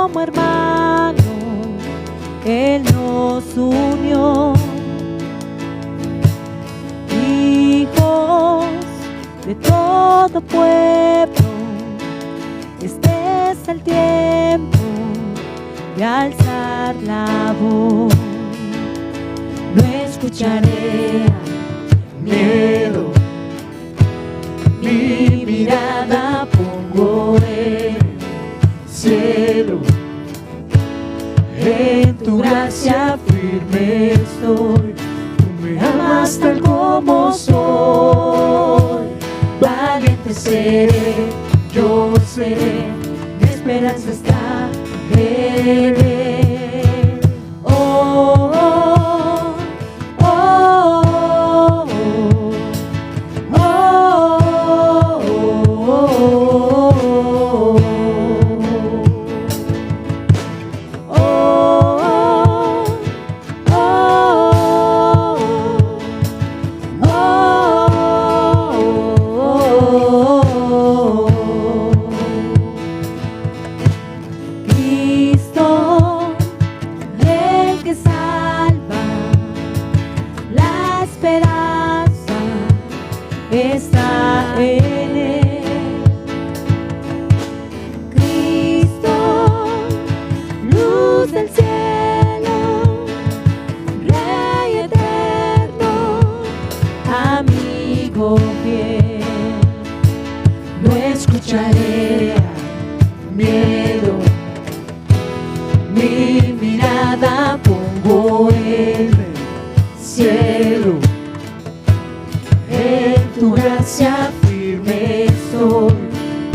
como hermanos, Él nos unió. Hijos de todo pueblo, este es el tiempo de alzar la voz. No escucharé miedo, mi mirada pongo en el cielo. En tu gracia firme estoy, tú me amas tal como soy. Valiente seré, yo seré, mi esperanza está en Él. Oh, oh, oh, oh, oh, oh, Cristo, el que salva, la esperanza está en Él. Cristo, luz del cielo, Rey eterno, amigo fiel. No escucharé miedo, mi mirada pongo en el cielo. En tu gracia firme estoy,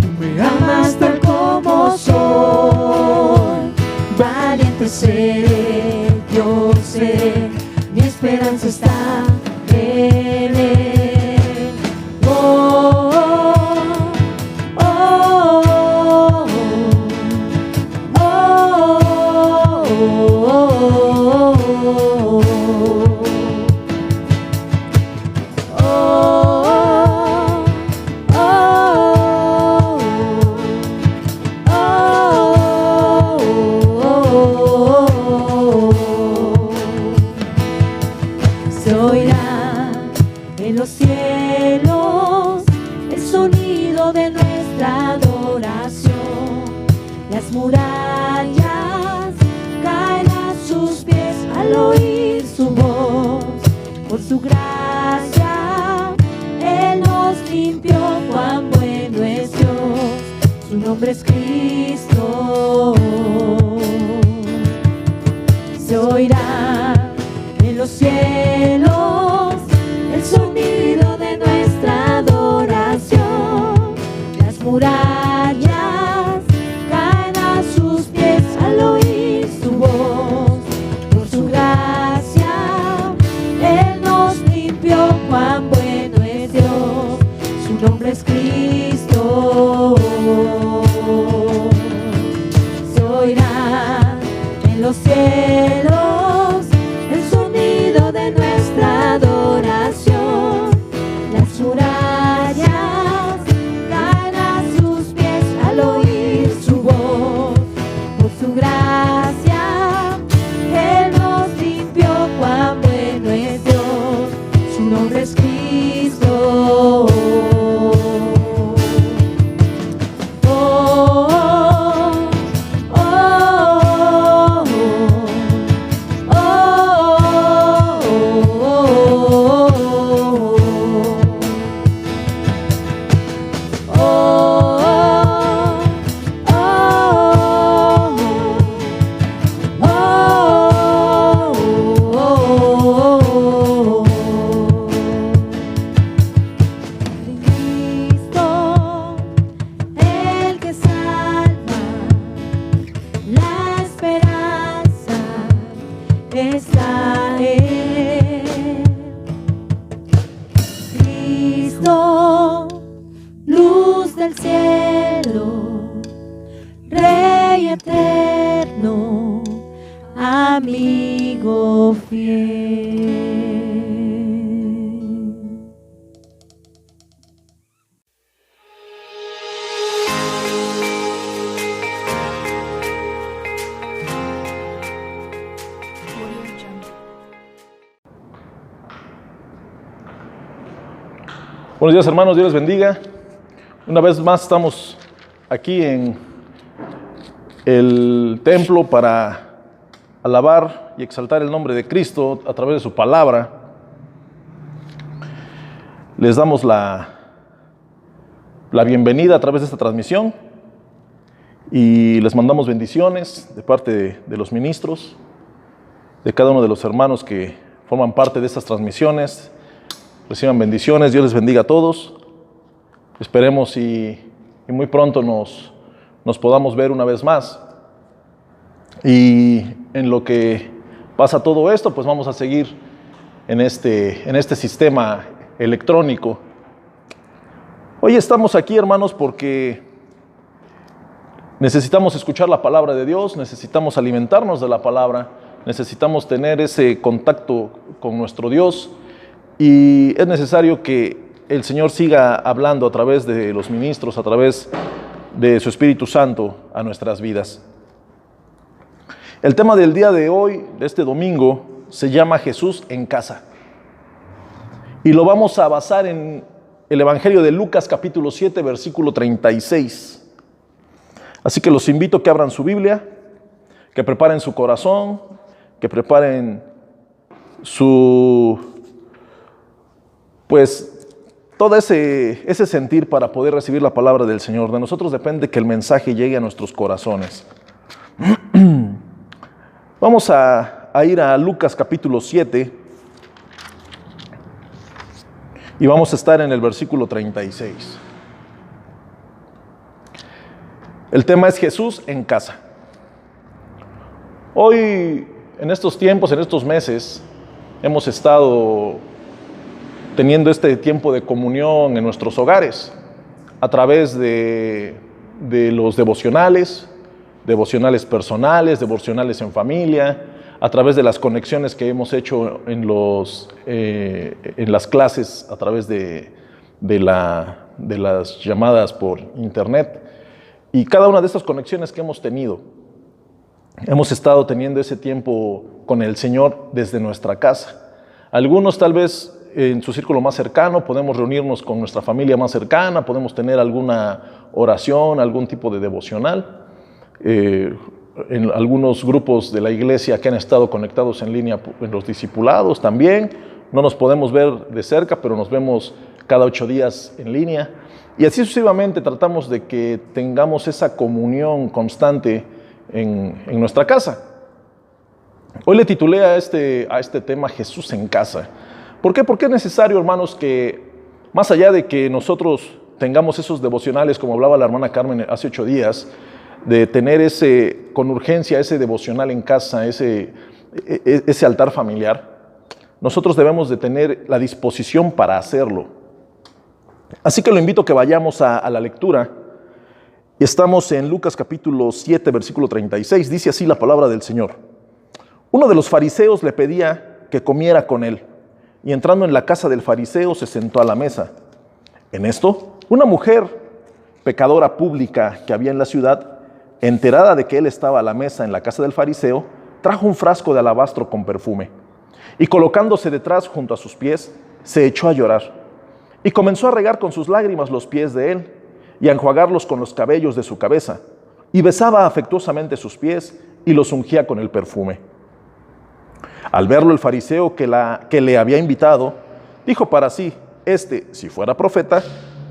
tú me amas tal como soy. Valiente seré, yo seré, mi esperanza está en Él. Oh, oh, oh, oh, oh, se oirá en los cielos el sonido de nuestra adoración. Las murallas caen a sus pies al oír su voz. Por su gracia Él nos limpió, cuán bueno es Dios. Su nombre es Cristo. Se oirá en los cielos el sonido de nuestra adoración. Las murallas caen a sus pies al oír su voz. Por su gracia Él nos limpió, cuán bueno es Dios. Su nombre es Cristo. Se oirá en los cielos el sonido de nuestra adoración. Las murallas caen a sus pies al oír su voz. Por su gracia Él nos limpió, cuán bueno es Dios. Su nombre es Cristo. Está en Cristo, luz del cielo, Rey eterno, amigo fiel. Buenos días, hermanos, Dios les bendiga. Una vez más estamos aquí en el templo para alabar y exaltar el nombre de Cristo a través de su palabra. Les damos la bienvenida a través de esta transmisión y les mandamos bendiciones de parte de los ministros, de cada uno de los hermanos que forman parte de estas transmisiones. Reciban bendiciones, Dios les bendiga a todos. Esperemos y muy pronto nos podamos ver una vez más. Y en lo que pasa todo esto, pues vamos a seguir en este sistema electrónico. Hoy estamos aquí, hermanos, porque necesitamos escuchar la palabra de Dios, necesitamos alimentarnos de la palabra, necesitamos tener ese contacto con nuestro Dios. Y es necesario que el Señor siga hablando a través de los ministros, a través de su Espíritu Santo a nuestras vidas. El tema del día de hoy, de este domingo, se llama Jesús en casa. Y lo vamos a basar en el Evangelio de Lucas capítulo 7, versículo 36. Así que los invito a que abran su Biblia, que preparen su corazón, que preparen todo ese sentir para poder recibir la palabra del Señor. De nosotros depende que el mensaje llegue a nuestros corazones. Vamos a ir a Lucas capítulo 7 y vamos a estar en el versículo 36. El tema es Jesús en casa. Hoy, en estos tiempos, en estos meses, hemos estado teniendo este tiempo de comunión en nuestros hogares a través de los devocionales personales, devocionales en familia, a través de las conexiones que hemos hecho en las clases, a través de las llamadas por internet. Y cada una de estas conexiones que hemos tenido, hemos estado teniendo ese tiempo con el Señor desde nuestra casa. Algunos tal vez en su círculo más cercano, podemos reunirnos con nuestra familia más cercana, podemos tener alguna oración, algún tipo de devocional. En algunos grupos de la iglesia que han estado conectados en línea, en los discipulados también. No nos podemos ver de cerca, pero nos vemos cada 8 días en línea. Y así sucesivamente tratamos de que tengamos esa comunión constante en nuestra casa. Hoy le titulé a este tema Jesús en casa. ¿Por qué? Porque es necesario, hermanos, que más allá de que nosotros tengamos esos devocionales, como hablaba la hermana Carmen hace 8 días, de tener con urgencia ese devocional en casa, ese altar familiar, nosotros debemos de tener la disposición para hacerlo. Así que lo invito a que vayamos a la lectura. Estamos en Lucas capítulo 7, versículo 36. Dice así la palabra del Señor. Uno de los fariseos le pedía que comiera con él. Y entrando en la casa del fariseo se sentó a la mesa. En esto, una mujer pecadora pública que había en la ciudad, enterada de que él estaba a la mesa en la casa del fariseo, trajo un frasco de alabastro con perfume. Y colocándose detrás junto a sus pies, se echó a llorar. Y comenzó a regar con sus lágrimas los pies de él y a enjuagarlos con los cabellos de su cabeza. Y besaba afectuosamente sus pies y los ungía con el perfume. Al verlo el fariseo que le había invitado, dijo para sí, si fuera profeta,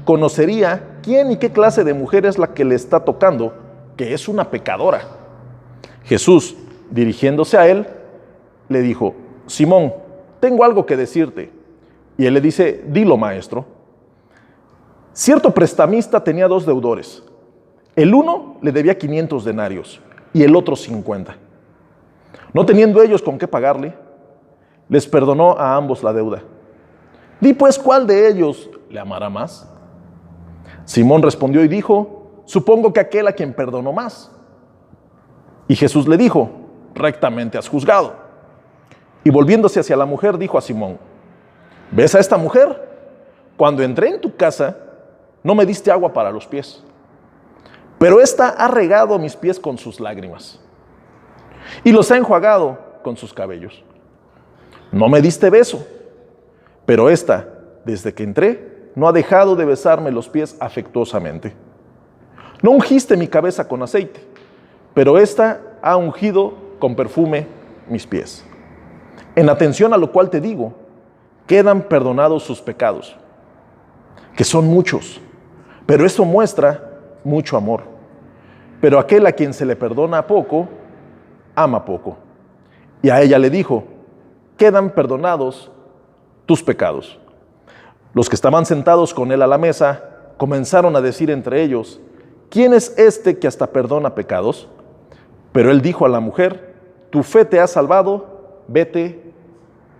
conocería quién y qué clase de mujer es la que le está tocando, que es una pecadora. Jesús, dirigiéndose a él, le dijo, Simón, tengo algo que decirte. Y él le dice, dilo, maestro. Cierto prestamista tenía 2 deudores. El uno le debía 500 denarios y el otro 50. No teniendo ellos con qué pagarle, les perdonó a ambos la deuda. Di pues, ¿cuál de ellos le amará más? Simón respondió y dijo, supongo que aquel a quien perdonó más. Y Jesús le dijo, rectamente has juzgado. Y volviéndose hacia la mujer, dijo a Simón, ¿ves a esta mujer? Cuando entré en tu casa, no me diste agua para los pies, pero ésta ha regado mis pies con sus lágrimas y los ha enjuagado con sus cabellos. No me diste beso, pero ésta, desde que entré, no ha dejado de besarme los pies afectuosamente. No ungiste mi cabeza con aceite, pero ésta ha ungido con perfume mis pies. En atención a lo cual te digo, quedan perdonados sus pecados, que son muchos, pero esto muestra mucho amor. Pero aquel a quien se le perdona poco, ama poco. Y a ella le dijo, quedan perdonados tus pecados. Los que estaban sentados con él a la mesa comenzaron a decir entre ellos, ¿quién es este que hasta perdona pecados? Pero él dijo a la mujer, tu fe te ha salvado, vete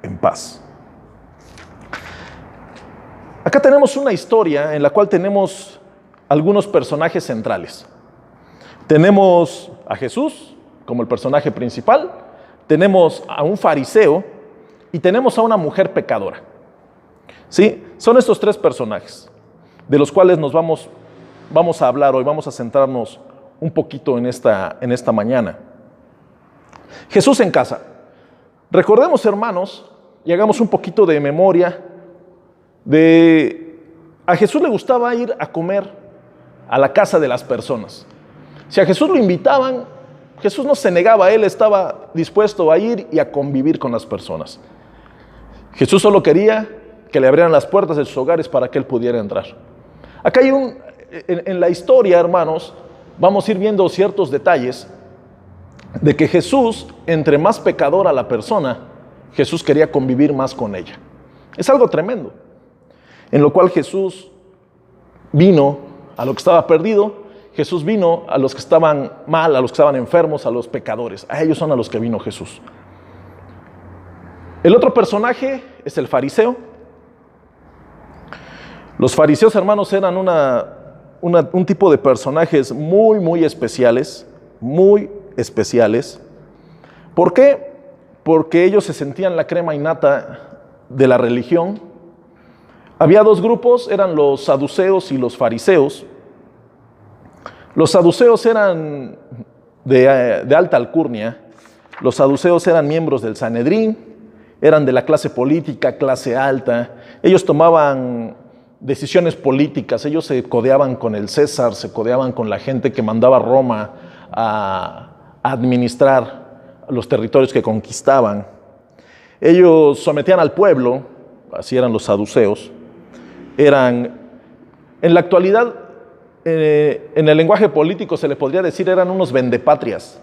en paz. Acá tenemos una historia en la cual tenemos algunos personajes centrales. Tenemos a Jesús como el personaje principal, tenemos a un fariseo y tenemos a una mujer pecadora. ¿Sí? Son estos tres personajes de los cuales nos vamos a hablar hoy, vamos a centrarnos un poquito en esta mañana. Jesús en casa. Recordemos, hermanos, y hagamos un poquito de memoria a Jesús le gustaba ir a comer a la casa de las personas. Si a Jesús lo invitaban, Jesús no se negaba, él estaba dispuesto a ir y a convivir con las personas. Jesús solo quería que le abrieran las puertas de sus hogares para que él pudiera entrar. Acá hay en la historia, hermanos, vamos a ir viendo ciertos detalles de que Jesús, entre más pecadora la persona, Jesús quería convivir más con ella. Es algo tremendo, en lo cual Jesús vino a lo que estaba perdido, Jesús vino a los que estaban mal, a los que estaban enfermos, a los pecadores. A ellos son a los que vino Jesús. El otro personaje es el fariseo. Los fariseos, hermanos, eran un tipo de personajes muy, muy especiales, muy especiales. ¿Por qué? Porque ellos se sentían la crema innata de la religión. Había dos grupos, eran los saduceos y los fariseos. Los saduceos eran de alta alcurnia. Los saduceos eran miembros del Sanedrín, eran de la clase política, clase alta. Ellos tomaban decisiones políticas, ellos se codeaban con el César, se codeaban con la gente que mandaba a Roma a administrar los territorios que conquistaban. Ellos sometían al pueblo, así eran los saduceos. En la actualidad, en el lenguaje político se le podría decir, eran unos vendepatrias.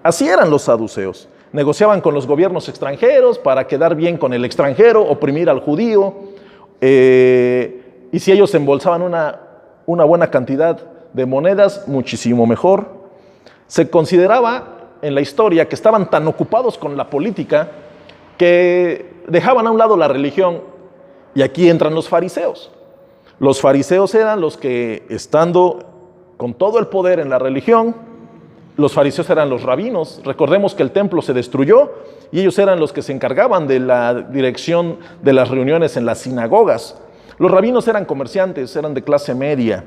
Así eran los saduceos. Negociaban con los gobiernos extranjeros para quedar bien con el extranjero, oprimir al judío. Y si ellos embolsaban una buena cantidad de monedas, muchísimo mejor. Se consideraba en la historia que estaban tan ocupados con la política que dejaban a un lado la religión. Y aquí entran los fariseos. Los fariseos eran los que, estando con todo el poder en la religión, los fariseos eran los rabinos. Recordemos que el templo se destruyó y ellos eran los que se encargaban de la dirección de las reuniones en las sinagogas. Los rabinos eran comerciantes, eran de clase media.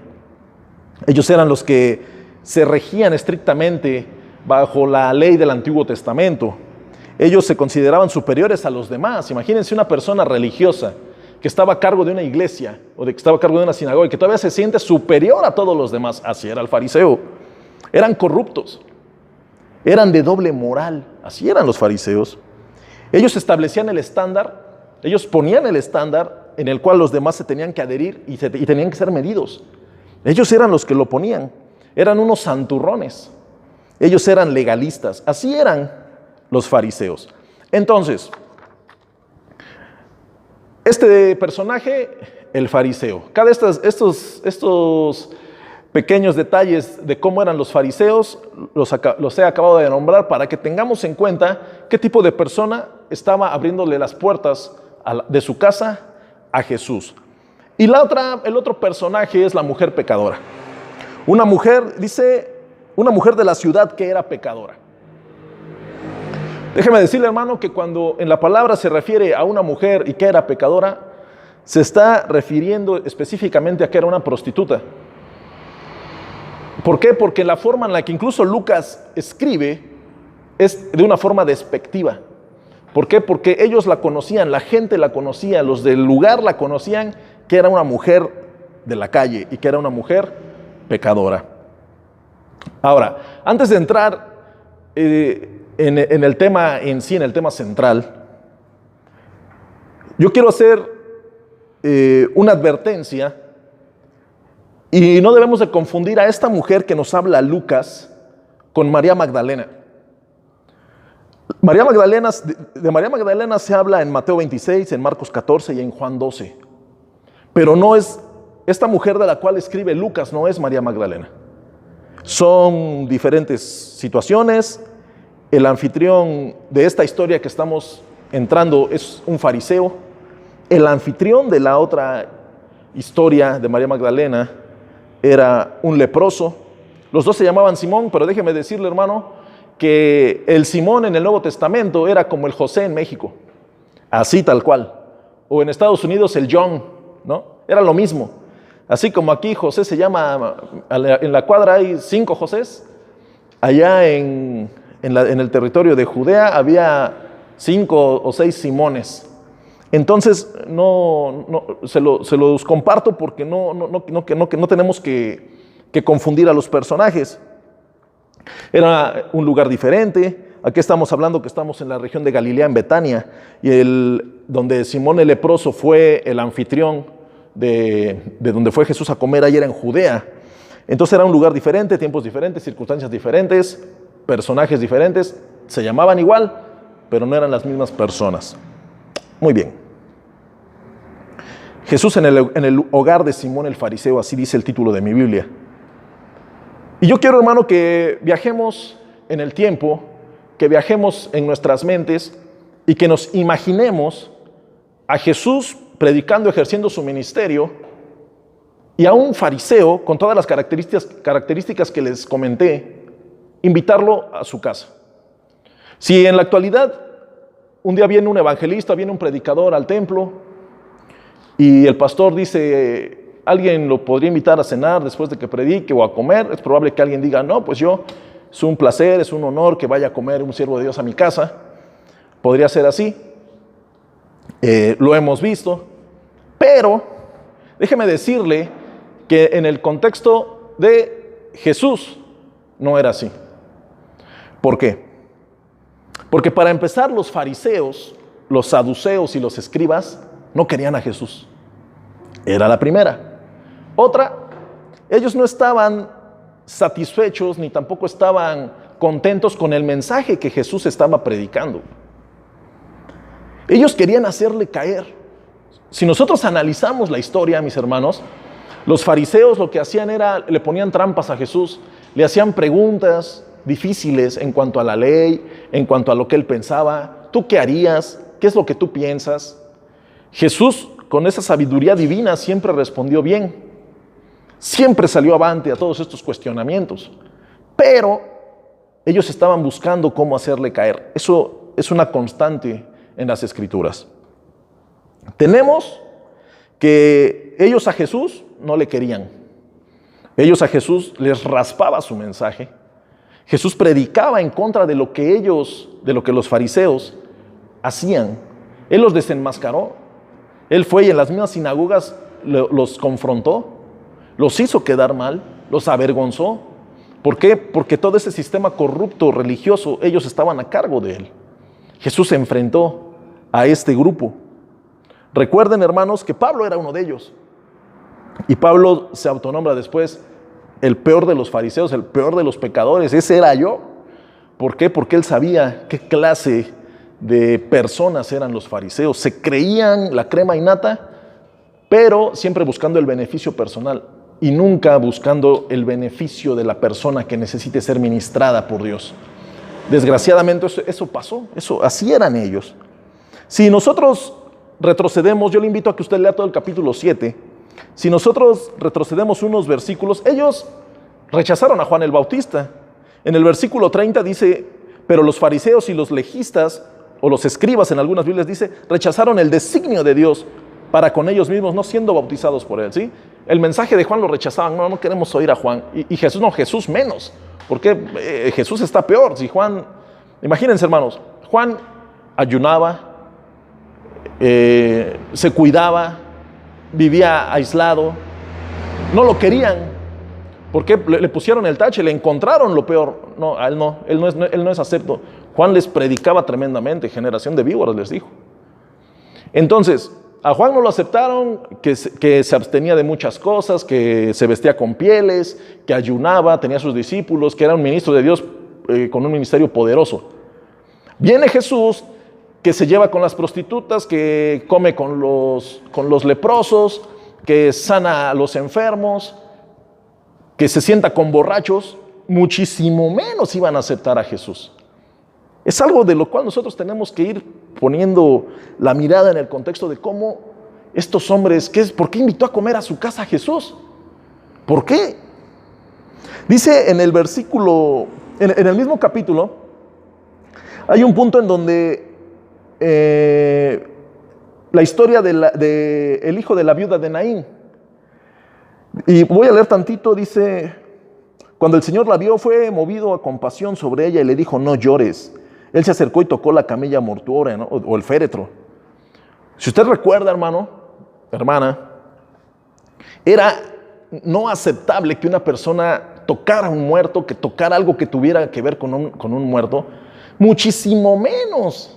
Ellos eran los que se regían estrictamente bajo la ley del Antiguo Testamento. Ellos se consideraban superiores a los demás. Imagínense una persona religiosa que estaba a cargo de una iglesia o que estaba a cargo de una sinagoga y que todavía se siente superior a todos los demás. Así era el fariseo. Eran corruptos, eran de doble moral. Así eran los fariseos. Ellos establecían el estándar, ellos ponían el estándar en el cual los demás se tenían que adherir y tenían que ser medidos. Ellos eran los que lo ponían. Eran unos santurrones. Ellos eran legalistas. Así eran los fariseos. Entonces, este personaje, el fariseo. Cada estos pequeños detalles de cómo eran los fariseos, los he acabado de nombrar para que tengamos en cuenta qué tipo de persona estaba abriéndole las puertas de su casa a Jesús. Y el otro personaje es la mujer pecadora. Una mujer de la ciudad que era pecadora. Déjeme decirle, hermano, que cuando en la palabra se refiere a una mujer y que era pecadora, se está refiriendo específicamente a que era una prostituta. ¿Por qué? Porque la forma en la que incluso Lucas escribe es de una forma despectiva. ¿Por qué? Porque ellos la conocían, la gente la conocía, los del lugar la conocían, que era una mujer de la calle y que era una mujer pecadora. Ahora, antes de entrar en el tema en sí, en el tema central, yo quiero hacer una advertencia, y no debemos de confundir a esta mujer que nos habla Lucas con María Magdalena. De María Magdalena se habla en Mateo 26, en Marcos 14 y en Juan 12. Pero no es, esta mujer de la cual escribe Lucas no es María Magdalena. Son diferentes situaciones. El anfitrión de esta historia que estamos entrando es un fariseo. El anfitrión de la otra historia de María Magdalena era un leproso. Los dos se llamaban Simón, pero déjeme decirle, hermano, que el Simón en el Nuevo Testamento era como el José en México, así tal cual. O en Estados Unidos el John, ¿no? Era lo mismo. Así como aquí José se llama, en la cuadra hay 5 Josés, allá en el territorio de Judea había 5 o 6 Simones. Entonces, se los comparto porque no tenemos que confundir a los personajes. Era un lugar diferente. Aquí estamos hablando que estamos en la región de Galilea, en Betania, y donde Simón el leproso fue el anfitrión de donde fue Jesús a comer, ayer en Judea. Entonces era un lugar diferente, tiempos diferentes, circunstancias diferentes, personajes diferentes, se llamaban igual, pero no eran las mismas personas. Muy bien. Jesús en el hogar de Simón el fariseo, así dice el título de mi Biblia. Y yo quiero, hermano, que viajemos en el tiempo, que viajemos en nuestras mentes y que nos imaginemos a Jesús predicando, ejerciendo su ministerio, y a un fariseo con todas las características que les comenté, invitarlo a su casa. Si en la actualidad un día viene un evangelista, viene un predicador al templo y el pastor dice, alguien lo podría invitar a cenar después de que predique o a comer, es probable que alguien diga, no, pues es un placer, es un honor que vaya a comer un siervo de Dios a mi casa. Podría ser así, lo hemos visto, pero déjeme decirle que en el contexto de Jesús no era así. ¿Por qué? Porque para empezar, los fariseos, los saduceos y los escribas no querían a Jesús. Era la primera. Otra, ellos no estaban satisfechos ni tampoco estaban contentos con el mensaje que Jesús estaba predicando. Ellos querían hacerle caer. Si nosotros analizamos la historia, mis hermanos, los fariseos lo que hacían era, le ponían trampas a Jesús, le hacían preguntas difíciles en cuanto a la ley, en cuanto a lo que él pensaba. ¿Tú qué harías? ¿Qué es lo que tú piensas? Jesús, con esa sabiduría divina, siempre respondió bien. Siempre salió avante a todos estos cuestionamientos. Pero ellos estaban buscando cómo hacerle caer. Eso es una constante en las Escrituras. Tenemos que ellos a Jesús no le querían. Ellos a Jesús les raspaba su mensaje. Jesús predicaba en contra de lo que los fariseos hacían. Él los desenmascaró. Él fue y en las mismas sinagogas los confrontó, los hizo quedar mal, los avergonzó. ¿Por qué? Porque todo ese sistema corrupto religioso, ellos estaban a cargo de él. Jesús se enfrentó a este grupo. Recuerden, hermanos, que Pablo era uno de ellos. Y Pablo se autonombra después el peor de los fariseos, el peor de los pecadores. Ese era yo. ¿Por qué? Porque él sabía qué clase de personas eran los fariseos. Se creían la crema innata, pero siempre buscando el beneficio personal y nunca buscando el beneficio de la persona que necesite ser ministrada por Dios. Desgraciadamente eso pasó, así eran ellos. Si nosotros retrocedemos, yo le invito a que usted lea todo el capítulo 7. Si nosotros retrocedemos unos versículos, ellos rechazaron a Juan el Bautista. En el versículo 30 dice, pero los fariseos y los legistas, o los escribas en algunas Biblias dice, rechazaron el designio de Dios para con ellos mismos, no siendo bautizados por él, ¿sí? El mensaje de Juan lo rechazaban, no queremos oír a Juan. Y Jesús no, Jesús menos, porque Jesús está peor. Si Juan, imagínense, hermanos, Juan ayunaba, se cuidaba, vivía aislado, no lo querían, porque le pusieron el tache, le encontraron lo peor. No, a él no, él no es acepto. Juan les predicaba tremendamente, generación de víboras les dijo. Entonces, a Juan no lo aceptaron, que se abstenía de muchas cosas, que se vestía con pieles, que ayunaba, tenía sus discípulos, que era un ministro de Dios con un ministerio poderoso. Viene Jesús, que se lleva con las prostitutas, que come con los leprosos, que sana a los enfermos, que se sienta con borrachos. Muchísimo menos iban a aceptar a Jesús. Es algo de lo cual nosotros tenemos que ir poniendo la mirada en el contexto de cómo estos hombres, ¿por qué invitó a comer a su casa a Jesús? ¿Por qué? Dice en el versículo, en el mismo capítulo, hay un punto en donde la historia de el hijo de la viuda de Naín. Y voy a leer tantito, dice: cuando el Señor la vio, fue movido a compasión sobre ella y le dijo: no llores. Él se acercó y tocó la camilla mortuoria, ¿no? o el féretro. Si usted recuerda, hermana, era no aceptable que una persona tocara a un muerto, que tocara algo que tuviera que ver con un muerto, muchísimo menos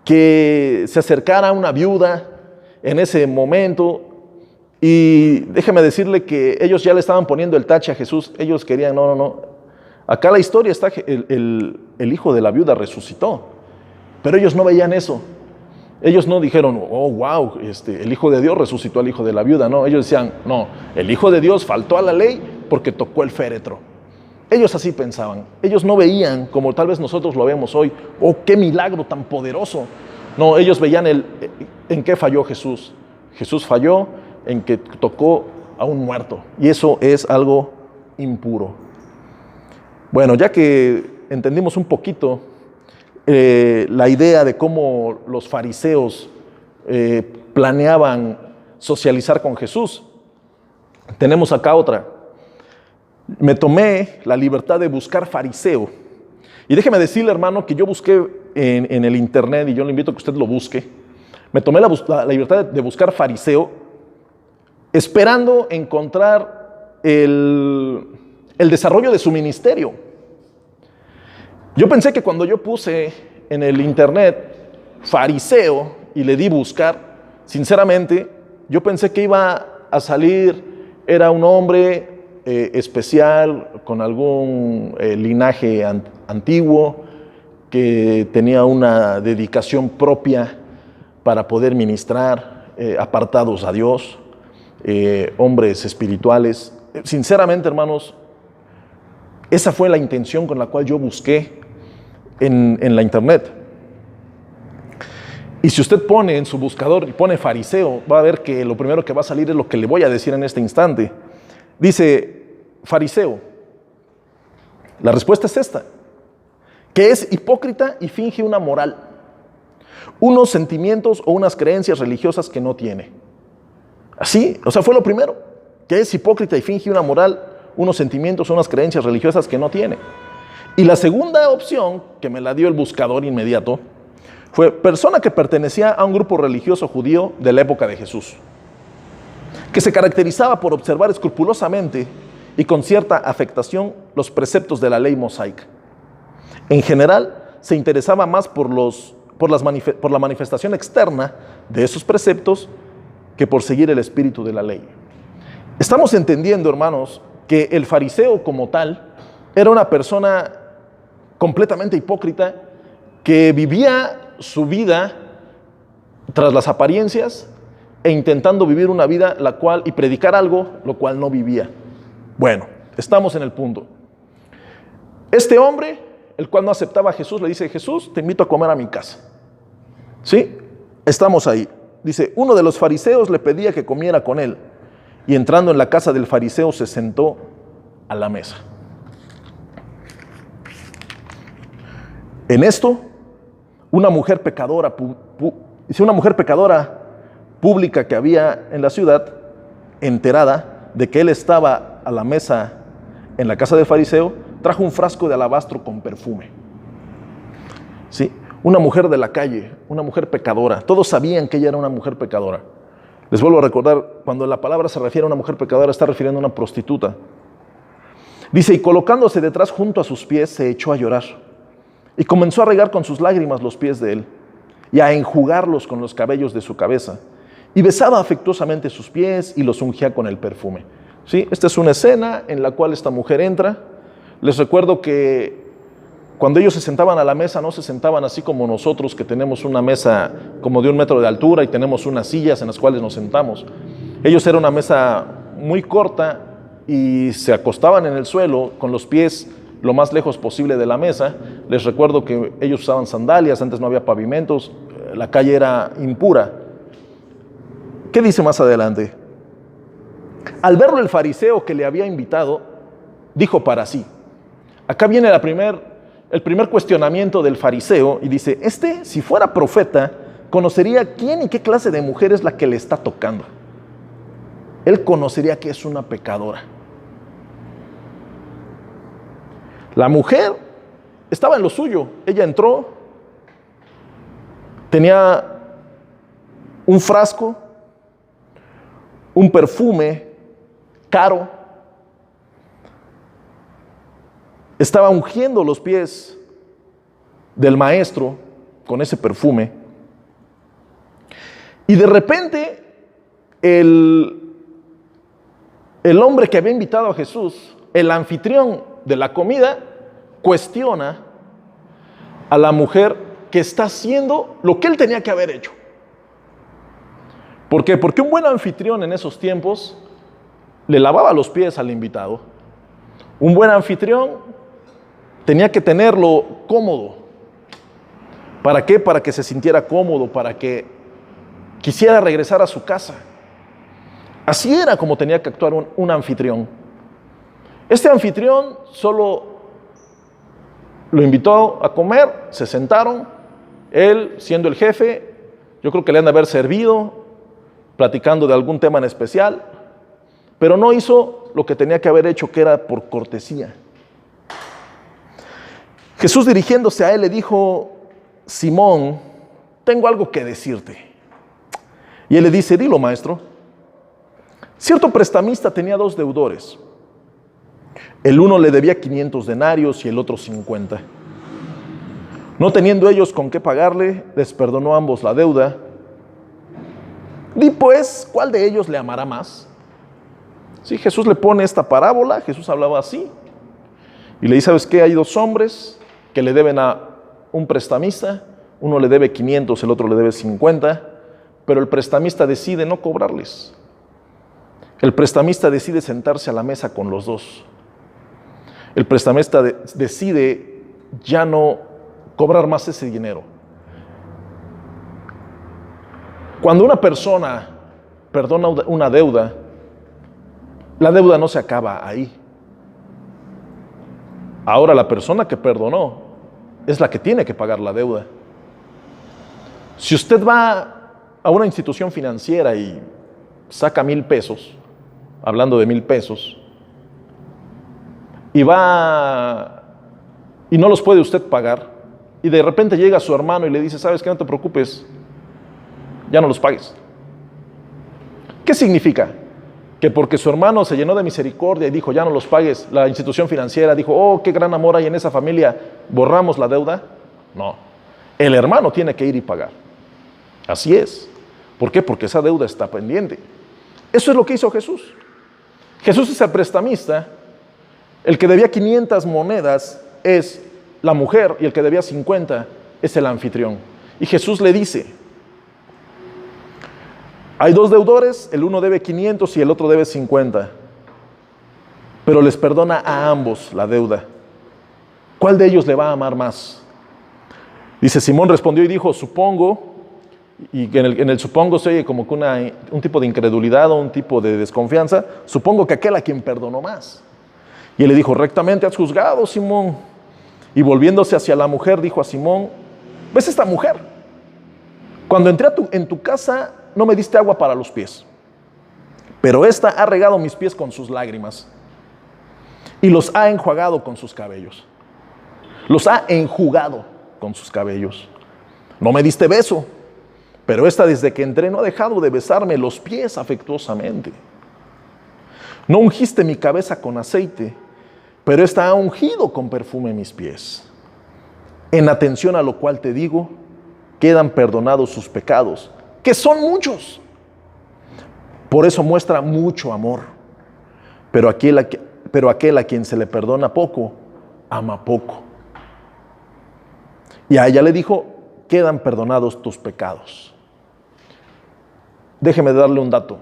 que se acercara a una viuda en ese momento. Y déjeme decirle que ellos ya le estaban poniendo el tache a Jesús. Ellos querían, no. Acá la historia está, el hijo de la viuda resucitó, pero ellos no veían eso. Ellos no dijeron: oh, wow, el hijo de Dios resucitó al hijo de la viuda. No, ellos decían: no, el hijo de Dios faltó a la ley porque tocó el féretro. Ellos así pensaban. Ellos no veían como tal vez nosotros lo vemos hoy: oh, qué milagro tan poderoso. No, ellos veían en qué falló Jesús. Jesús falló en que tocó a un muerto, y eso es algo impuro. Bueno, ya que entendimos un poquito la idea de cómo los fariseos planeaban socializar con Jesús, tenemos acá otra. Me tomé la libertad de buscar fariseo. Y déjeme decirle, hermano, que yo busqué en el internet, y yo le invito a que usted lo busque. Me tomé la libertad de buscar fariseo, esperando encontrar el desarrollo de su ministerio. Yo pensé que cuando yo puse en el internet fariseo y le di buscar, sinceramente, yo pensé que iba a salir, era un hombre especial, con algún linaje antiguo, que tenía una dedicación propia para poder ministrar, apartados a Dios, hombres espirituales. Sinceramente, hermanos, esa fue la intención con la cual yo busqué en la internet. Y si usted pone en su buscador y pone fariseo, va a ver que lo primero que va a salir es lo que le voy a decir en este instante. Dice: fariseo. La respuesta es esta: que es hipócrita y finge una moral, unos sentimientos o unas creencias religiosas que no tiene. Así, o sea, fue lo primero, que es hipócrita y finge una moral, unos sentimientos o unas creencias religiosas que no tiene. Y la segunda opción, que me la dio el buscador inmediato, fue persona que pertenecía a un grupo religioso judío de la época de Jesús, que se caracterizaba por observar escrupulosamente y con cierta afectación los preceptos de la ley mosaica. En general, se interesaba más por la manifestación externa de esos preceptos que por seguir el espíritu de la ley. Estamos entendiendo, hermanos, que el fariseo como tal era una persona completamente hipócrita que vivía su vida tras las apariencias e intentando vivir una vida y predicar algo lo cual no vivía. Bueno, estamos en el punto. Este hombre, el cual no aceptaba a Jesús, le dice: Jesús, te invito a comer a mi casa. ¿Sí? Estamos ahí. Dice: uno de los fariseos le pedía que comiera con él, y entrando en la casa del fariseo se sentó a la mesa. En esto, una mujer pecadora pública que había en la ciudad, enterada de que él estaba a la mesa en la casa del fariseo, trajo un frasco de alabastro con perfume. ¿Sí? Una mujer de la calle, una mujer pecadora. Todos sabían que ella era una mujer pecadora. Les vuelvo a recordar, cuando la palabra se refiere a una mujer pecadora, está refiriendo a una prostituta. Dice, y colocándose detrás junto a sus pies, se echó a llorar. Y comenzó a regar con sus lágrimas los pies de él, y a enjugarlos con los cabellos de su cabeza. Y besaba afectuosamente sus pies y los ungía con el perfume. ¿Sí? Esta es una escena en la cual esta mujer entra. Les recuerdo que cuando ellos se sentaban a la mesa, no se sentaban así como nosotros, que tenemos una mesa como de 1 metro de altura y tenemos unas sillas en las cuales nos sentamos. Ellos era una mesa muy corta y se acostaban en el suelo con los pies lo más lejos posible de la mesa. Les recuerdo que ellos usaban sandalias, antes no había pavimentos, la calle era impura. ¿Qué dice más adelante? Al verlo el fariseo que le había invitado, dijo para sí. Acá viene el primer cuestionamiento del fariseo y dice, si fuera profeta, conocería quién y qué clase de mujer es la que le está tocando. Él conocería que es una pecadora. La mujer estaba en lo suyo. Ella entró, tenía un frasco, un perfume caro, estaba ungiendo los pies del maestro con ese perfume. Y de repente, el hombre que había invitado a Jesús, el anfitrión de la comida, cuestiona a la mujer que está haciendo lo que él tenía que haber hecho. ¿Por qué? Porque un buen anfitrión en esos tiempos le lavaba los pies al invitado. Un buen anfitrión tenía que tenerlo cómodo. ¿Para qué? Para que se sintiera cómodo, para que quisiera regresar a su casa. Así era como tenía que actuar un anfitrión. Este anfitrión solo lo invitó a comer, se sentaron, él siendo el jefe, yo creo que le han de haber servido, platicando de algún tema en especial, pero no hizo lo que tenía que haber hecho, que era por cortesía. Jesús, dirigiéndose a él, le dijo, Simón, tengo algo que decirte. Y él le dice, dilo, maestro. Cierto prestamista tenía 2 deudores. El uno le debía 500 denarios y el otro 50. No teniendo ellos con qué pagarle, les perdonó a ambos la deuda. Di pues, ¿cuál de ellos le amará más? Sí, Jesús le pone esta parábola, Jesús hablaba así. Y le dice, ¿sabes qué? Hay 2 hombres que le deben a un prestamista, uno le debe 500, el otro le debe 50, pero el prestamista decide no cobrarles. El prestamista decide sentarse a la mesa con los 2. El prestamista decide ya no cobrar más ese dinero. Cuando una persona perdona una deuda, la deuda no se acaba ahí. Ahora la persona que perdonó es la que tiene que pagar la deuda. Si usted va a una institución financiera y saca 1,000 pesos, hablando de 1,000 pesos, y va y no los puede usted pagar, y de repente llega su hermano y le dice, ¿sabes qué? No te preocupes, ya no los pagues. ¿Qué significa? Que porque su hermano se llenó de misericordia y dijo, ya no los pagues, la institución financiera dijo, oh, qué gran amor hay en esa familia, borramos la deuda. No, el hermano tiene que ir y pagar. Así es. ¿Por qué? Porque esa deuda está pendiente. Eso es lo que hizo Jesús. Jesús es el prestamista, el que debía 500 monedas es la mujer y el que debía 50 es el anfitrión. Y Jesús le dice, hay 2 deudores, el uno debe 500 y el otro debe 50, pero les perdona a ambos la deuda. ¿Cuál de ellos le va a amar más? Dice, Simón respondió y dijo, supongo, y en el supongo se oye como que un tipo de incredulidad o un tipo de desconfianza, supongo que aquel a quien perdonó más. Y él le dijo, rectamente has juzgado, Simón. Y volviéndose hacia la mujer, dijo a Simón, ¿ves esta mujer? Cuando entré en tu casa, no me diste agua para los pies, pero esta ha regado mis pies con sus lágrimas y los ha enjuagado con sus cabellos. Los ha enjugado con sus cabellos. No me diste beso, pero esta desde que entré no ha dejado de besarme los pies afectuosamente. No ungiste mi cabeza con aceite, pero esta ha ungido con perfume mis pies. En atención a lo cual te digo, quedan perdonados sus pecados, que son muchos. Por eso muestra mucho amor. Pero aquel a quien se le perdona poco, ama poco. Y a ella le dijo, quedan perdonados tus pecados. Déjeme darle un dato.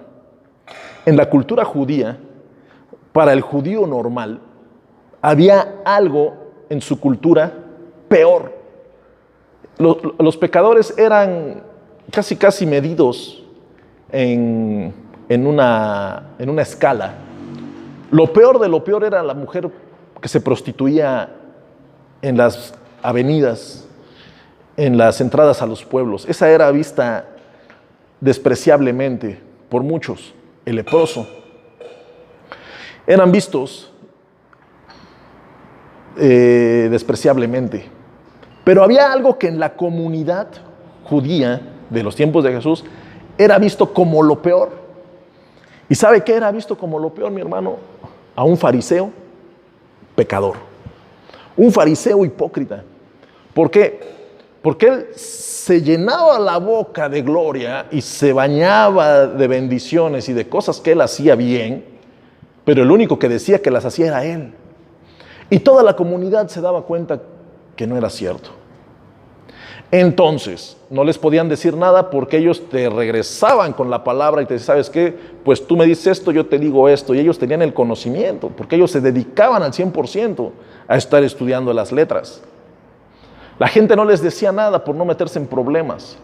En la cultura judía, para el judío normal, había algo en su cultura peor. Los pecadores eran casi medidos en una escala. Lo peor de lo peor era la mujer que se prostituía en las avenidas, en las entradas a los pueblos. Esa era vista despreciablemente por muchos. El leproso. Eran vistos despreciablemente. Pero había algo que en la comunidad judía de los tiempos de Jesús era visto como lo peor. ¿Y sabe qué era visto como lo peor, mi hermano? A un fariseo pecador. Un fariseo hipócrita. ¿Por qué? Porque él se llenaba la boca de gloria y se bañaba de bendiciones y de cosas que él hacía bien, pero el único que decía que las hacía era él. Y toda la comunidad se daba cuenta que no era cierto. Entonces, no les podían decir nada porque ellos te regresaban con la palabra y te decían, ¿sabes qué? Pues tú me dices esto, yo te digo esto. Y ellos tenían el conocimiento porque ellos se dedicaban al 100% a estar estudiando las letras. La gente no les decía nada por no meterse en problemas.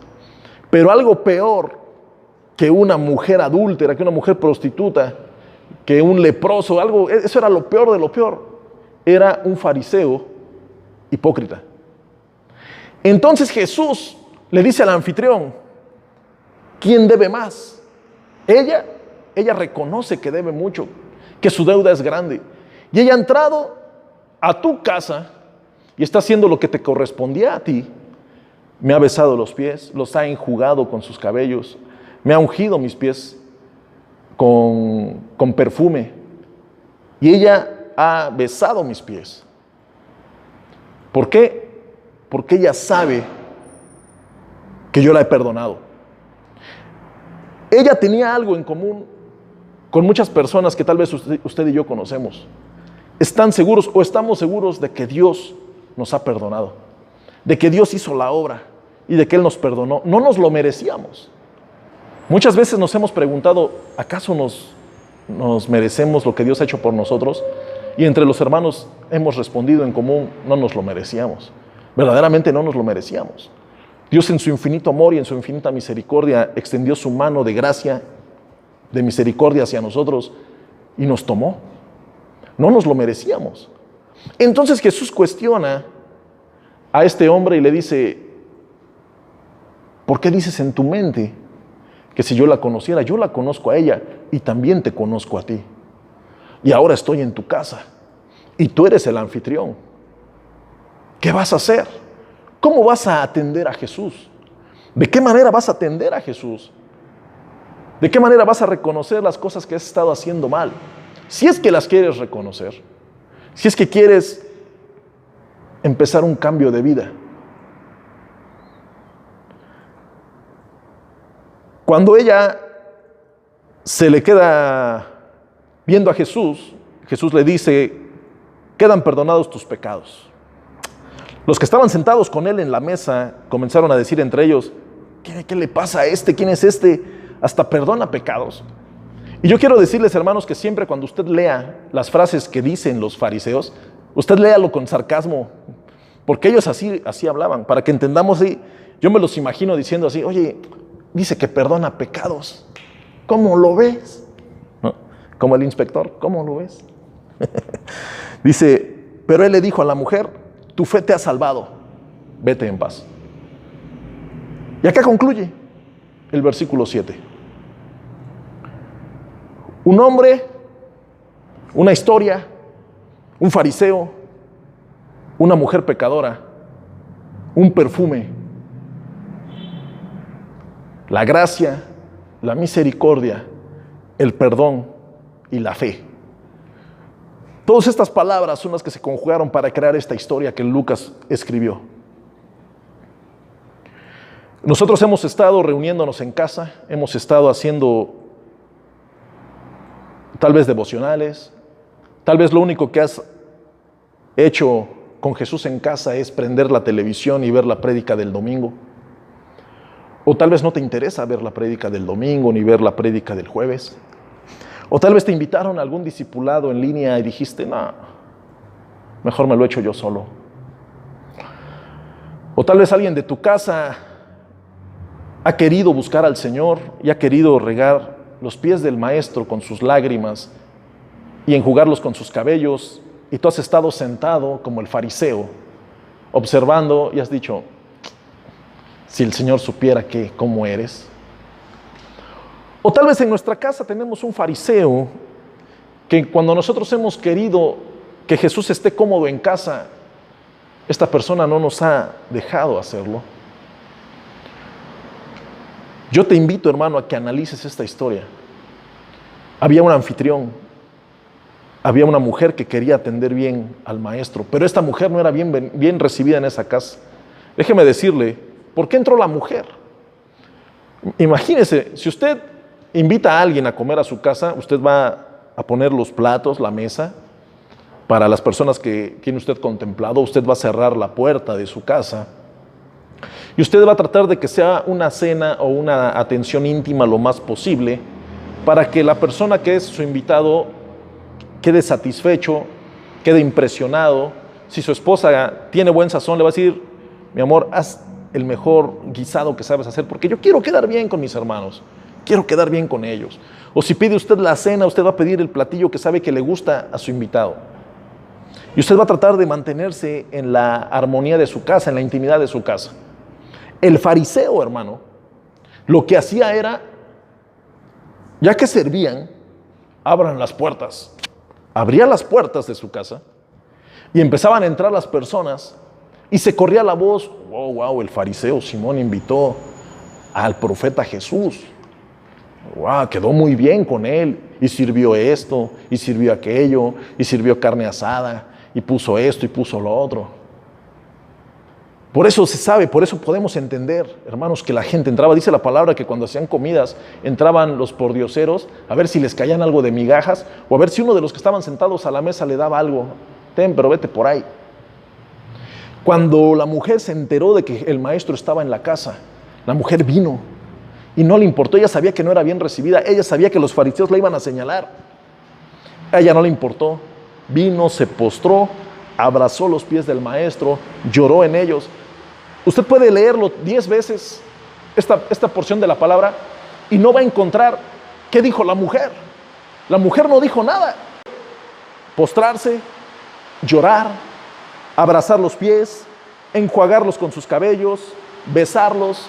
Pero algo peor que una mujer adúltera, que una mujer prostituta, que un leproso, eso era lo peor de lo peor. Era un fariseo hipócrita. Entonces Jesús le dice al anfitrión, ¿quién debe más? Ella reconoce que debe mucho, que su deuda es grande. Y ella ha entrado a tu casa y está haciendo lo que te correspondía a ti. Me ha besado los pies, los ha enjugado con sus cabellos, me ha ungido mis pies con perfume. Y ella ha besado mis pies. ¿Por qué? Porque ella sabe que yo la he perdonado. Ella tenía algo en común con muchas personas que tal vez usted y yo conocemos. Están seguros o estamos seguros de que Dios nos ha perdonado, de que Dios hizo la obra y de que Él nos perdonó. No nos lo merecíamos. Muchas veces nos hemos preguntado, ¿acaso nos merecemos lo que Dios ha hecho por nosotros? Y entre los hermanos hemos respondido en común, no nos lo merecíamos. Verdaderamente no nos lo merecíamos. Dios en su infinito amor y en su infinita misericordia extendió su mano de gracia, de misericordia hacia nosotros y nos tomó. No nos lo merecíamos. Entonces Jesús cuestiona a este hombre y le dice, ¿por qué dices en tu mente que si yo la conociera, yo la conozco a ella y también te conozco a ti? Y ahora estoy en tu casa y tú eres el anfitrión. ¿Qué vas a hacer? ¿Cómo vas a atender a Jesús? ¿De qué manera vas a atender a Jesús? ¿De qué manera vas a reconocer las cosas que has estado haciendo mal? Si es que las quieres reconocer, si es que quieres empezar un cambio de vida. Cuando ella se le queda viendo a Jesús, Jesús le dice, quedan perdonados tus pecados. Los que estaban sentados con él en la mesa comenzaron a decir entre ellos, ¿qué le pasa a este? ¿Quién es este? Hasta perdona pecados. Y yo quiero decirles, hermanos, que siempre cuando usted lea las frases que dicen los fariseos, usted léalo con sarcasmo, porque ellos así hablaban, para que entendamos. Yo me los imagino diciendo así, oye, dice que perdona pecados. ¿Cómo lo ves? ¿No? Como el inspector, ¿cómo lo ves? Dice, pero él le dijo a la mujer, tu fe te ha salvado, vete en paz. Y acá concluye el versículo 7. Un hombre, una historia, un fariseo, una mujer pecadora, un perfume. la gracia, la misericordia, el perdón y la fe. Todas estas palabras son las que se conjugaron para crear esta historia que Lucas escribió. Nosotros hemos estado reuniéndonos en casa, hemos estado haciendo tal vez devocionales, tal vez lo único que has hecho con Jesús en casa es prender la televisión y ver la prédica del domingo. O tal vez no te interesa ver la prédica del domingo ni ver la prédica del jueves. O tal vez te invitaron a algún discipulado en línea y dijiste, no, mejor me lo echo yo solo. O tal vez alguien de tu casa ha querido buscar al Señor y ha querido regar los pies del Maestro con sus lágrimas y enjugarlos con sus cabellos, y tú has estado sentado como el fariseo, observando y has dicho, si el Señor supiera cómo eres. O tal vez en nuestra casa tenemos un fariseo que cuando nosotros hemos querido que Jesús esté cómodo en casa, esta persona no nos ha dejado hacerlo. Yo te invito, hermano, a que analices esta historia. Había un anfitrión, había una mujer que quería atender bien al maestro, pero esta mujer no era bien recibida en esa casa. Déjeme decirle, ¿por qué entró la mujer? Imagínese, si usted invita a alguien a comer a su casa, usted va a poner los platos, la mesa, para las personas que tiene usted contemplado, usted va a cerrar la puerta de su casa, y usted va a tratar de que sea una cena o una atención íntima lo más posible para que la persona que es su invitado quede satisfecho, quede impresionado. Si su esposa tiene buen sazón, le va a decir, mi amor, haz el mejor guisado que sabes hacer porque yo quiero quedar bien con mis hermanos, quiero quedar bien con ellos. O si pide usted la cena, usted va a pedir el platillo que sabe que le gusta a su invitado. Y usted va a tratar de mantenerse en la armonía de su casa, en la intimidad de su casa. El fariseo, hermano, lo que hacía era, ya que servían, abran las puertas. Abría las puertas de su casa y empezaban a entrar las personas y se corría la voz, wow, el fariseo Simón invitó al profeta Jesús. Wow, quedó muy bien con él y sirvió esto y sirvió aquello y sirvió carne asada y puso esto y puso lo otro. Por eso se sabe, por eso podemos entender, hermanos, que la gente entraba. Dice la palabra que cuando hacían comidas entraban los pordioseros a ver si les caían algo de migajas o a ver si uno de los que estaban sentados a la mesa le daba algo. Ten, pero vete por ahí. Cuando la mujer se enteró de que el maestro estaba en la casa, la mujer vino y no le importó. Ella sabía que no era bien recibida, ella sabía que los fariseos la iban a señalar. A ella no le importó. Vino, se postró, abrazó los pies del maestro, lloró en ellos. Usted puede leerlo 10 veces, esta porción de la palabra, y no va a encontrar qué dijo la mujer. La mujer no dijo nada. Postrarse, llorar, abrazar los pies, enjuagarlos con sus cabellos, besarlos,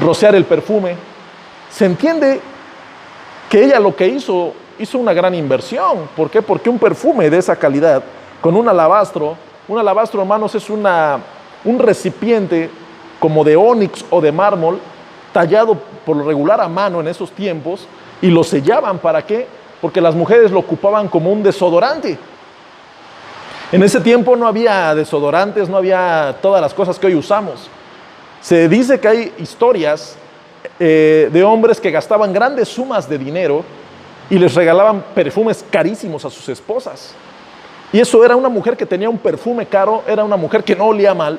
rociar el perfume. Se entiende que ella lo que hizo una gran inversión. ¿Por qué? Porque un perfume de esa calidad, con un alabastro, hermanos, es un recipiente como de ónix o de mármol, tallado por lo regular a mano en esos tiempos, y lo sellaban. ¿Para qué? Porque las mujeres lo ocupaban como un desodorante. En ese tiempo no había desodorantes, no había todas las cosas que hoy usamos. Se dice que hay historias de hombres que gastaban grandes sumas de dinero y les regalaban perfumes carísimos a sus esposas. Y eso era una mujer que tenía un perfume caro, era una mujer que no olía mal,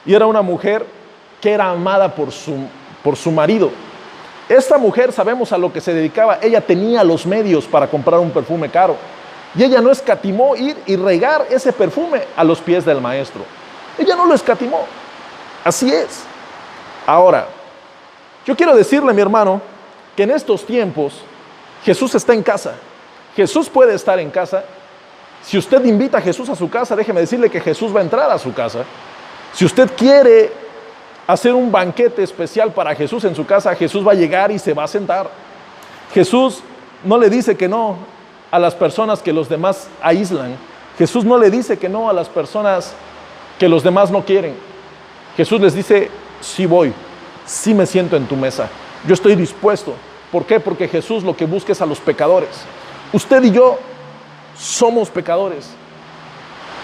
y era una mujer que era amada por su marido. Esta mujer, sabemos a lo que se dedicaba, ella tenía los medios para comprar un perfume caro, y ella no escatimó ir y regar ese perfume a los pies del maestro. Ella no lo escatimó. Así es. Ahora, yo quiero decirle, mi hermano, que en estos tiempos Jesús está en casa. Jesús puede estar en casa. Si usted invita a Jesús a su casa, déjeme decirle que Jesús va a entrar a su casa. Si usted quiere hacer un banquete especial para Jesús en su casa, Jesús va a llegar y se va a sentar. Jesús no le dice que no a las personas que los demás aíslan. Jesús no le dice que no a las personas que los demás no quieren. Jesús les dice, sí voy, sí me siento en tu mesa. Yo estoy dispuesto. ¿Por qué? Porque Jesús lo que busca es a los pecadores. Usted y yo somos pecadores.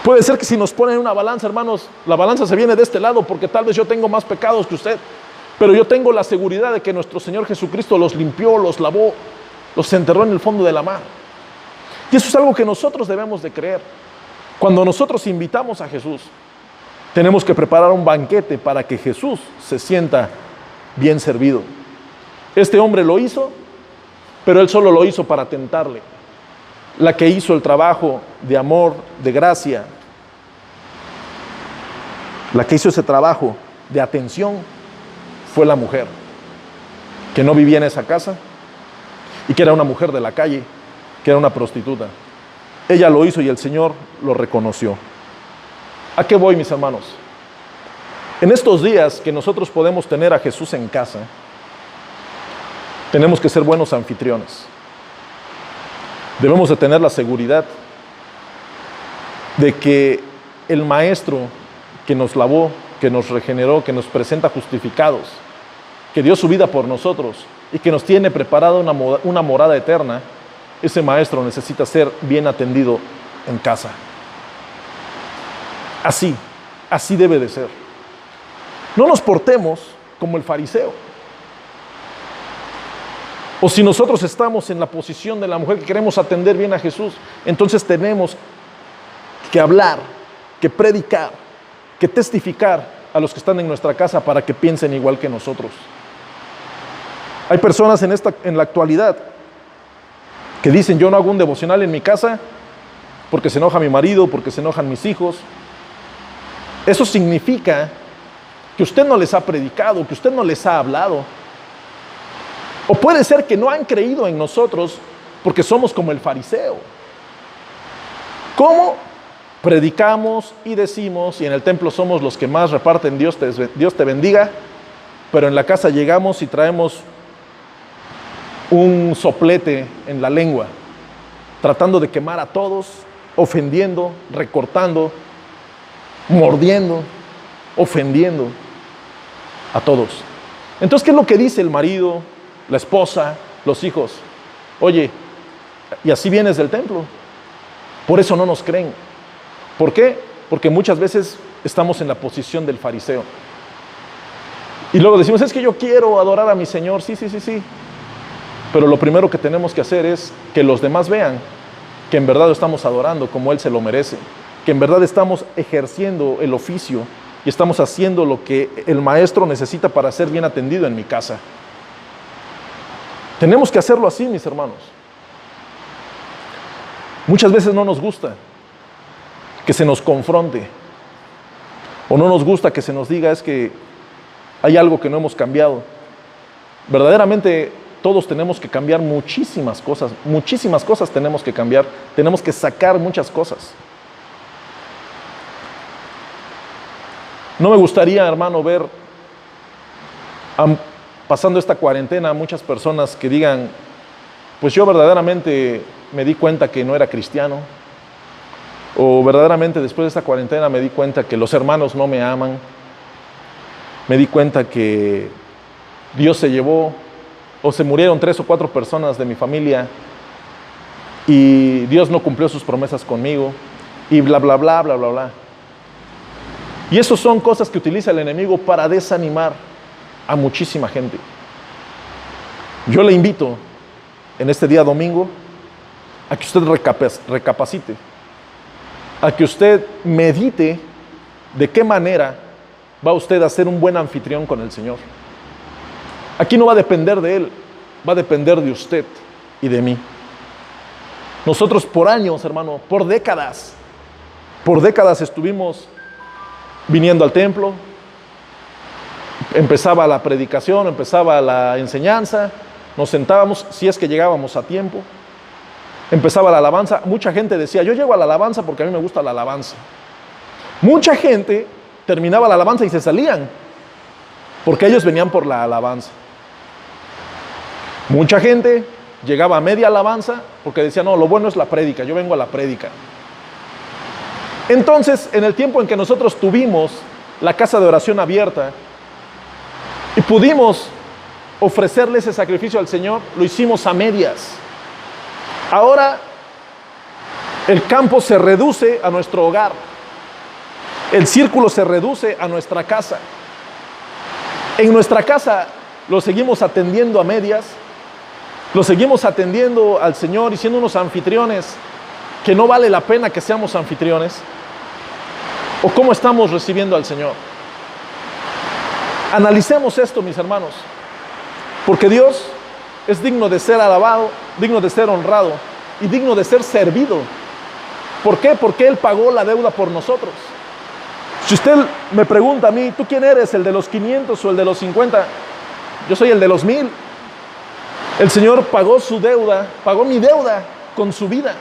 Puede ser que si nos ponen una balanza, hermanos, la balanza se viene de este lado porque tal vez yo tengo más pecados que usted. Pero yo tengo la seguridad de que nuestro Señor Jesucristo los limpió, los lavó, los enterró en el fondo de la mar. Y eso es algo que nosotros debemos de creer. Cuando nosotros invitamos a Jesús, tenemos que preparar un banquete para que Jesús se sienta bien servido. Este hombre lo hizo, pero él solo lo hizo para tentarle. La que hizo el trabajo de amor, de gracia, la que hizo ese trabajo de atención, fue la mujer, que no vivía en esa casa y que era una mujer de la calle, que era una prostituta. Ella lo hizo y el Señor lo reconoció. ¿A qué voy, mis hermanos? En estos días que nosotros podemos tener a Jesús en casa, tenemos que ser buenos anfitriones. Debemos de tener la seguridad de que el Maestro que nos lavó, que nos regeneró, que nos presenta justificados, que dio su vida por nosotros y que nos tiene preparada una morada eterna, ese Maestro necesita ser bien atendido en casa. Así debe de ser. No nos portemos como el fariseo. O si nosotros estamos en la posición de la mujer que queremos atender bien a Jesús, entonces tenemos que hablar, que predicar, que testificar a los que están en nuestra casa para que piensen igual que nosotros. Hay personas en la actualidad que dicen: yo no hago un devocional en mi casa porque se enoja mi marido, porque se enojan mis hijos. Eso significa que usted no les ha predicado, que usted no les ha hablado. O puede ser que no han creído en nosotros porque somos como el fariseo. ¿Cómo? Predicamos y decimos, y en el templo somos los que más reparten Dios te bendiga, pero en la casa llegamos y traemos un soplete en la lengua, tratando de quemar a todos, ofendiendo, recortando, mordiendo, ofendiendo a todos. Entonces, ¿qué es lo que dice el marido, la esposa, los hijos? Oye, y así vienes del templo. Por eso no nos creen. ¿Por qué? Porque muchas veces estamos en la posición del fariseo. Y luego decimos: es que yo quiero adorar a mi Señor. Sí. Pero lo primero que tenemos que hacer es que los demás vean que en verdad lo estamos adorando como Él se lo merece. Que en verdad estamos ejerciendo el oficio y estamos haciendo lo que el Maestro necesita para ser bien atendido en mi casa. Tenemos que hacerlo así, mis hermanos. Muchas veces no nos gusta que se nos confronte, o no nos gusta que se nos diga: es que hay algo que no hemos cambiado. Verdaderamente todos tenemos que cambiar muchísimas cosas tenemos que cambiar, tenemos que sacar muchas cosas. No me gustaría, hermano, ver pasando esta cuarentena muchas personas que digan: pues yo verdaderamente me di cuenta que no era cristiano, o verdaderamente después de esta cuarentena me di cuenta que los hermanos no me aman, me di cuenta que Dios se llevó, o se murieron 3 o 4 personas de mi familia y Dios no cumplió sus promesas conmigo, y bla, bla, bla, bla, bla, bla. Y eso son cosas que utiliza el enemigo para desanimar a muchísima gente. Yo le invito en este día domingo a que usted recapacite, a que usted medite de qué manera va usted a ser un buen anfitrión con el Señor. Aquí no va a depender de Él, va a depender de usted y de mí. Nosotros por años, hermano, por décadas estuvimos viniendo al templo. Empezaba la predicación, empezaba la enseñanza, nos sentábamos, si es que llegábamos a tiempo. Empezaba la alabanza. Mucha gente decía: yo llego a la alabanza porque a mí me gusta la alabanza. Mucha gente terminaba la alabanza y se salían porque ellos venían por la alabanza. Mucha gente llegaba a media alabanza porque decía: no, lo bueno es la prédica, yo vengo a la prédica. Entonces, en el tiempo en que nosotros tuvimos la casa de oración abierta, y pudimos ofrecerle ese sacrificio al Señor, lo hicimos a medias. Ahora el campo se reduce a nuestro hogar. El círculo se reduce a nuestra casa. En nuestra casa lo seguimos atendiendo a medias, lo seguimos atendiendo al Señor y siendo unos anfitriones que no vale la pena que seamos anfitriones. ¿O cómo estamos recibiendo al Señor? Analicemos esto, mis hermanos, porque Dios es digno de ser alabado, digno de ser honrado y digno de ser servido. ¿Por qué? Porque Él pagó la deuda por nosotros. Si usted me pregunta a mí, ¿tú quién eres? ¿El de los 500 o el de los 50? Yo soy el de los 1000. El Señor pagó su deuda, pagó mi deuda con su vida.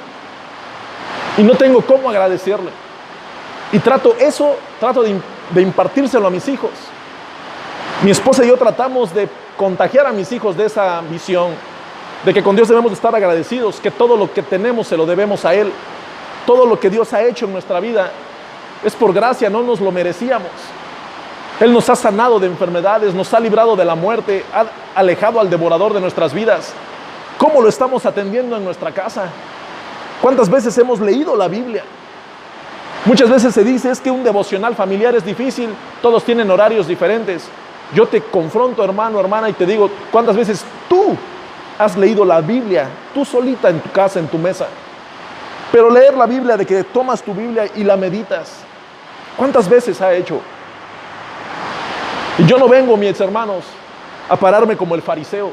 Y no tengo cómo agradecerle. Y trato de impartírselo a mis hijos. Mi esposa y yo tratamos de contagiar a mis hijos de esa visión, de que con Dios debemos de estar agradecidos, que todo lo que tenemos se lo debemos a Él. Todo lo que Dios ha hecho en nuestra vida es por gracia, no nos lo merecíamos. Él nos ha sanado de enfermedades, nos ha librado de la muerte, ha alejado al devorador de nuestras vidas. ¿Cómo lo estamos atendiendo en nuestra casa? ¿Cuántas veces hemos leído la Biblia? Muchas veces se dice, es que un devocional familiar es difícil, todos tienen horarios diferentes. Yo te confronto, hermano, hermana, y te digo, ¿cuántas veces tú has leído la Biblia, tú solita en tu casa, en tu mesa? Pero leer la Biblia, de que tomas tu Biblia y la meditas, ¿cuántas veces ha hecho? Y yo no vengo, mis hermanos, a pararme como el fariseo,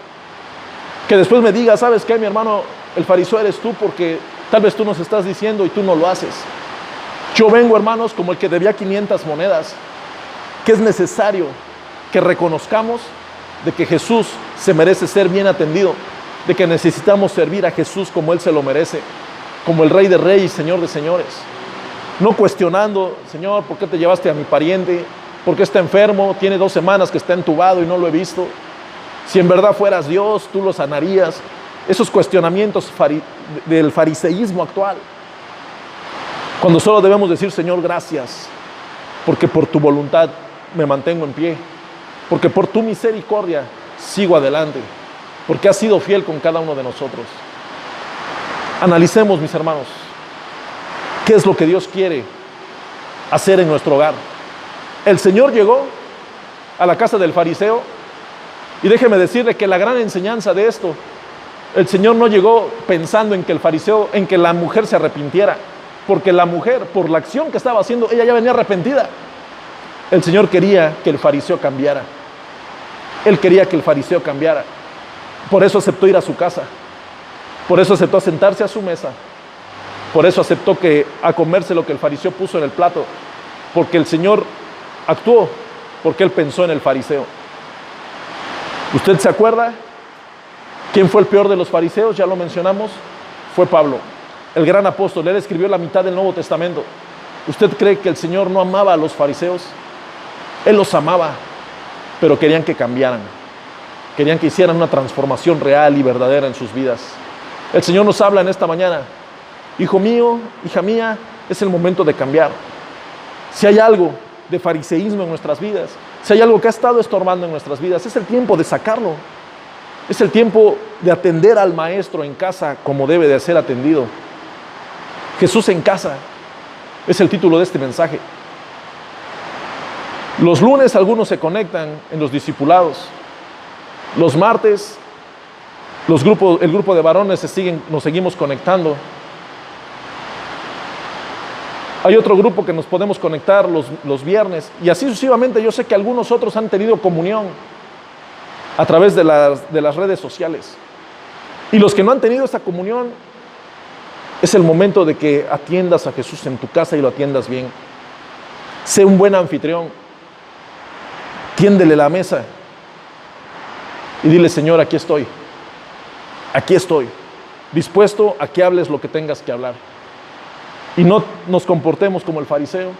que después me diga, ¿sabes qué, mi hermano? El fariseo eres tú, porque tal vez tú nos estás diciendo y tú no lo haces. Yo vengo, hermanos, como el que debía 500 monedas, que es necesario que reconozcamos de que Jesús se merece ser bien atendido, de que necesitamos servir a Jesús como Él se lo merece, como el Rey de Reyes, Señor de Señores. No cuestionando, Señor, ¿por qué te llevaste a mi pariente? ¿Por qué está enfermo? Tiene 2 semanas que está entubado y no lo he visto. Si en verdad fueras Dios, tú lo sanarías. Esos cuestionamientos del fariseísmo actual. Cuando solo debemos decir, Señor, gracias, porque por tu voluntad me mantengo en pie, porque por tu misericordia sigo adelante, porque has sido fiel con cada uno de nosotros. Analicemos, mis hermanos, qué es lo que Dios quiere hacer en nuestro hogar. El Señor llegó a la casa del fariseo y déjeme decirle que la gran enseñanza de esto, el Señor no llegó pensando en que el fariseo, en que la mujer se arrepintiera, porque la mujer, por la acción que estaba haciendo, ella ya venía arrepentida. El Señor quería que el fariseo cambiara. Él quería que el fariseo cambiara. Por eso aceptó ir a su casa. Por eso aceptó sentarse a su mesa. Por eso aceptó a comerse lo que el fariseo puso en el plato. Porque el Señor actuó, porque Él pensó en el fariseo. ¿Usted se acuerda quién fue el peor de los fariseos? Ya lo mencionamos. Fue Pablo, el gran apóstol. Él escribió la mitad del Nuevo Testamento. ¿Usted cree que el Señor no amaba a los fariseos? Él los amaba, pero querían que cambiaran. Querían que hicieran una transformación real y verdadera en sus vidas. El Señor nos habla en esta mañana. Hijo mío, hija mía, es el momento de cambiar. Si hay algo de fariseísmo en nuestras vidas, si hay algo que ha estado estorbando en nuestras vidas, es el tiempo de sacarlo. Es el tiempo de atender al maestro en casa como debe de ser atendido. Jesús en casa es el título de este mensaje. Los lunes algunos se conectan en los discipulados. Los martes el grupo de varones nos seguimos conectando. Hay otro grupo que nos podemos conectar los viernes y así sucesivamente. Yo sé que algunos otros han tenido comunión a través de las redes sociales. Y los que no han tenido esta comunión, es el momento de que atiendas a Jesús en tu casa y lo atiendas bien. Sé un buen anfitrión. Tiéndele la mesa y dile, Señor, aquí estoy, dispuesto a que hables lo que tengas que hablar. Y no nos comportemos como el fariseo,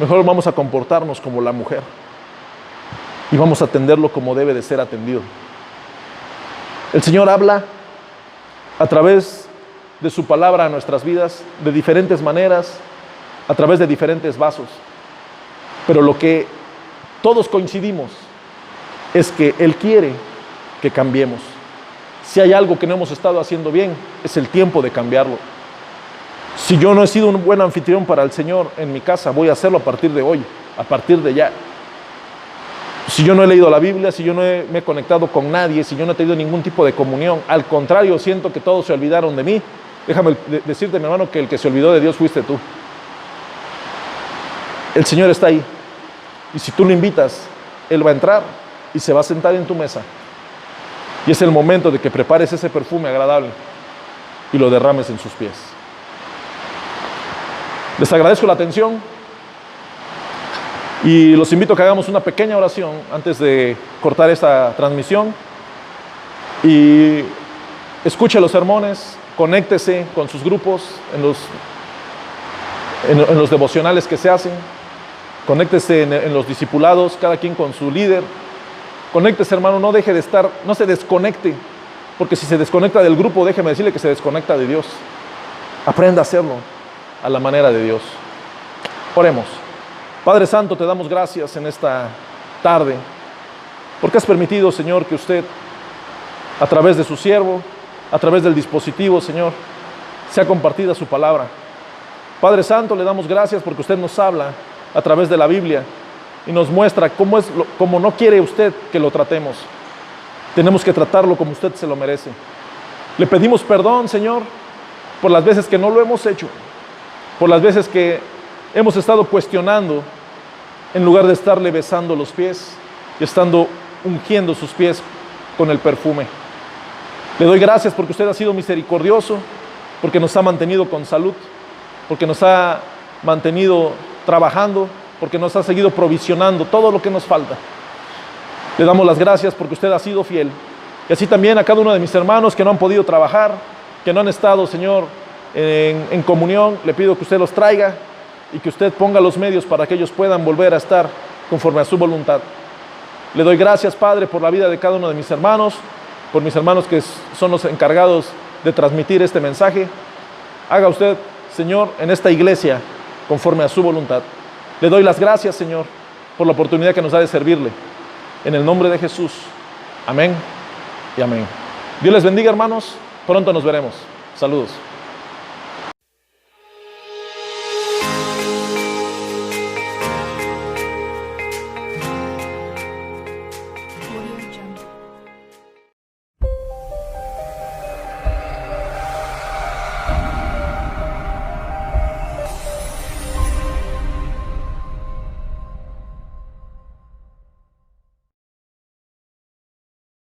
mejor vamos a comportarnos como la mujer y vamos a atenderlo como debe de ser atendido. El Señor habla a través de su palabra a nuestras vidas de diferentes maneras, a través de diferentes vasos, pero lo que todos coincidimos es que Él quiere que cambiemos. Si hay algo que no hemos estado haciendo bien, es el tiempo de cambiarlo. Si yo no he sido un buen anfitrión para el Señor en mi casa, voy a hacerlo a partir de hoy, a partir de ya. Si yo no he leído la Biblia, si yo no me he conectado con nadie, si yo no he tenido ningún tipo de comunión, al contrario, siento que todos se olvidaron de mí, déjame decirte, mi hermano, que el que se olvidó de Dios fuiste tú. El Señor está ahí. Y si tú lo invitas, Él va a entrar y se va a sentar en tu mesa. Y es el momento de que prepares ese perfume agradable y lo derrames en sus pies. Les agradezco la atención y los invito a que hagamos una pequeña oración antes de cortar esta transmisión. Y escuche los sermones, conéctese con sus grupos en los devocionales que se hacen. Conéctese en los discipulados, cada quien con su líder. Conéctese, hermano, no deje de estar, no se desconecte, porque si se desconecta del grupo, déjeme decirle que se desconecta de Dios. Aprenda a hacerlo a la manera de Dios. Oremos. Padre Santo, te damos gracias en esta tarde, porque has permitido, Señor, que usted, a través de su siervo, a través del dispositivo, Señor, sea compartida su palabra. Padre Santo, le damos gracias porque usted nos habla a través de la Biblia y nos muestra cómo no quiere usted que lo tratemos. Tenemos que tratarlo como usted se lo merece. Le pedimos perdón, Señor, por las veces que no lo hemos hecho, por las veces que hemos estado cuestionando en lugar de estarle besando los pies y estando ungiendo sus pies con el perfume. Le doy gracias porque usted ha sido misericordioso, porque nos ha mantenido con salud, porque nos ha mantenido trabajando, porque nos ha seguido provisionando todo lo que nos falta. Le damos las gracias porque usted ha sido fiel. Y así también a cada uno de mis hermanos que no han podido trabajar, que no han estado, Señor, en comunión, le pido que usted los traiga y que usted ponga los medios para que ellos puedan volver a estar conforme a su voluntad. Le doy gracias, Padre, por la vida de cada uno de mis hermanos, por mis hermanos que son los encargados de transmitir este mensaje. Haga usted, Señor, en esta iglesia conforme a su voluntad. Le doy las gracias, Señor, por la oportunidad que nos da de servirle. En el nombre de Jesús. Amén y amén. Dios les bendiga, hermanos. Pronto nos veremos. Saludos.